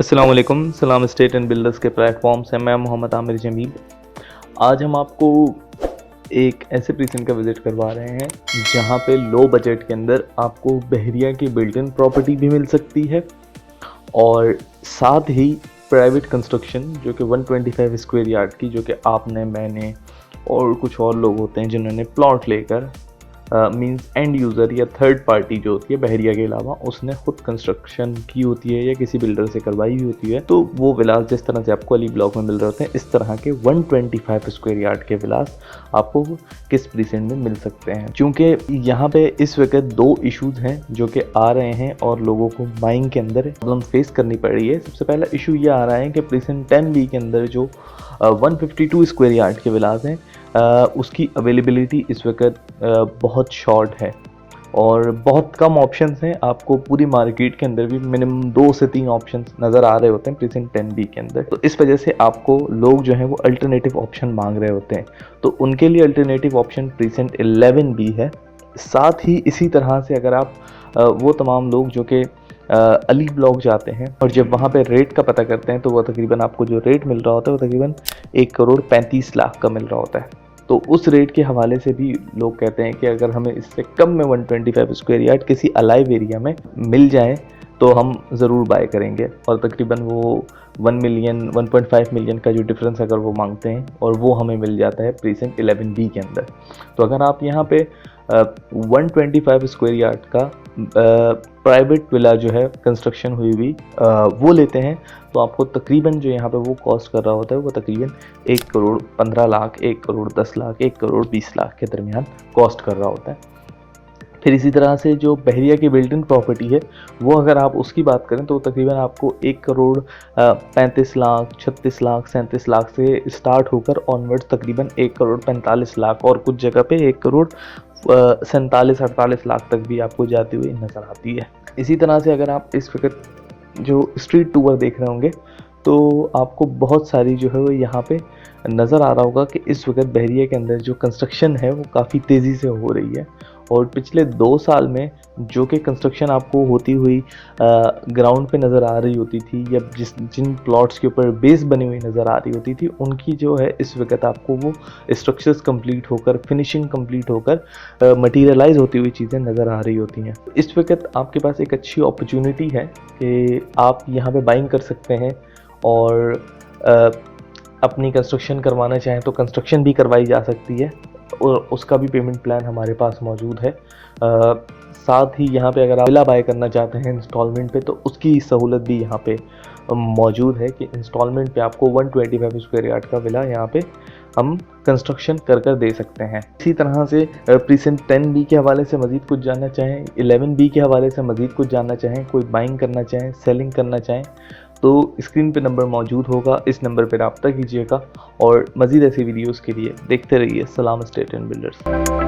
अस्सलाम वालेकुम। सलाम स्टेट एंड बिल्डर्स के प्लेटफॉर्म से मैं मोहम्मद आमिर जमील। आज हम आपको एक ऐसे प्रीसेंट का विज़िट करवा रहे हैं जहां पे लो बजट के अंदर आपको बहरिया की बिल्ट इन प्रॉपर्टी भी मिल सकती है और साथ ही प्राइवेट कंस्ट्रक्शन जो कि 125 स्क्वायर यार्ड की, जो कि आपने, मैंने और कुछ और लोग होते हैं जिन्होंने प्लॉट लेकर मींस एंड यूज़र या थर्ड पार्टी जो होती है बहरिया के अलावा उसने खुद कंस्ट्रक्शन की होती है या किसी बिल्डर से करवाई हुई होती है, तो वो विलास जिस तरह से आपको अली ब्लॉक में मिल रहे होते हैं इस तरह के 125 स्क्वायर यार्ड के विलास आपको किस प्रीसेंट में मिल सकते हैं। क्योंकि यहाँ पे इस वक्त दो इशूज़ हैं जो कि आ रहे हैं और लोगों को बाइंग के अंदर प्रॉब्लम फेस करनी पड़ रही है। सबसे पहला इशू ये आ रहा है कि प्रीसेंट 10B के अंदर जो 152 स्क्वायर यार्ड के विलास हैं उसकी अवेलेबिलिटी इस वक्त बहुत शॉर्ट है और बहुत कम ऑप्शंस हैं। आपको पूरी मार्केट के अंदर भी मिनिमम 2 से 3 ऑप्शंस नज़र आ रहे होते हैं प्रीसेंट 10B के अंदर। तो इस वजह से आपको लोग जो हैं वो अल्टरनेटिव ऑप्शन मांग रहे होते हैं, तो उनके लिए अल्टरनेटिव ऑप्शन प्रीसेंट 11B है। साथ ही इसी तरह से अगर आप वो तमाम लोग जो कि अली ब्लॉक जाते हैं और जब वहाँ पे रेट का पता करते हैं तो वो तकरीबन आपको जो रेट मिल रहा होता है वो तकरीबन 1,35,00,000 का मिल रहा होता है। तो उस रेट के हवाले से भी लोग कहते हैं कि अगर हमें इससे कम में 125 स्क्वायर यार्ड किसी अलाइव एरिया में मिल जाए तो हम ज़रूर बाय करेंगे। और तकरीबन वो 1 मिलियन 1.5 मिलियन का जो डिफरेंस अगर वो मांगते हैं और वो हमें मिल जाता है प्रीसेंट 11B के अंदर। तो अगर आप यहाँ पे 125 स्क्वायर यार्ड का प्राइवेट विला जो है कंस्ट्रक्शन हुई हुई वो लेते हैं तो आपको तकरीबन जो यहाँ पे वो कॉस्ट कर रहा होता है वो तकरीबन 1,15,00,000, 1,10,00,000, 1,20,00,000 के दरमियान कॉस्ट कर रहा होता है। फिर इसी तरह से जो बहरिया की बिल्ट इन प्रॉपर्टी है वो अगर आप उसकी बात करें तो तकरीबन आपको 1,35,00,000, 36,00,000, 37,00,000 से स्टार्ट होकर ऑनवर्ड्स तकरीबन 1,45,00,000 और कुछ जगह पे 1,47,00,000-48,00,000 तक भी आपको जाती हुई नज़र आती है। इसी तरह से अगर आप इस वक्त जो स्ट्रीट टूर देख रहे होंगे तो आपको बहुत सारी जो है वो यहाँ पे नज़र आ रहा होगा कि इस वक्त बहरिया के अंदर जो कंस्ट्रक्शन है वो काफ़ी तेज़ी से हो रही है और पिछले 2 साल में जो कि कंस्ट्रक्शन आपको होती हुई ग्राउंड पे नज़र आ रही होती थी या जिन प्लॉट्स के ऊपर बेस बनी हुई नज़र आ रही होती थी उनकी जो है इस वक्त आपको वो स्ट्रक्चर्स कंप्लीट होकर, फिनिशिंग कंप्लीट होकर मटीरियलाइज होती हुई चीज़ें नज़र आ रही होती हैं। इस वक्त आपके पास एक अच्छी अपॉर्चुनिटी है कि आप यहाँ पे बाइंग कर सकते हैं और अपनी कंस्ट्रक्शन करवाना चाहें तो कंस्ट्रक्शन भी करवाई जा सकती है और उसका भी पेमेंट प्लान हमारे पास मौजूद है। साथ ही यहाँ पे अगर आप विला बाय करना चाहते हैं इंस्टॉलमेंट पे तो उसकी सहूलत भी यहाँ पे मौजूद है कि इंस्टॉलमेंट पे आपको 125 स्क्वायर यार्ड का विला यहाँ पे हम कंस्ट्रक्शन कर दे सकते हैं। इसी तरह से प्रीसेंट 10B के हवाले से मज़ीद कुछ जानना चाहें, 11B के हवाले से मज़ीद कुछ जानना चाहें, कोई बाइंग करना चाहें, सेलिंग करना चाहें तो स्क्रीन पे नंबर मौजूद होगा, इस नंबर पर रब्ता कीजिएगा और मज़ीद ऐसी वीडियोज़ के लिए देखते रहिए सलाम स्टेट एंड बिल्डर्स।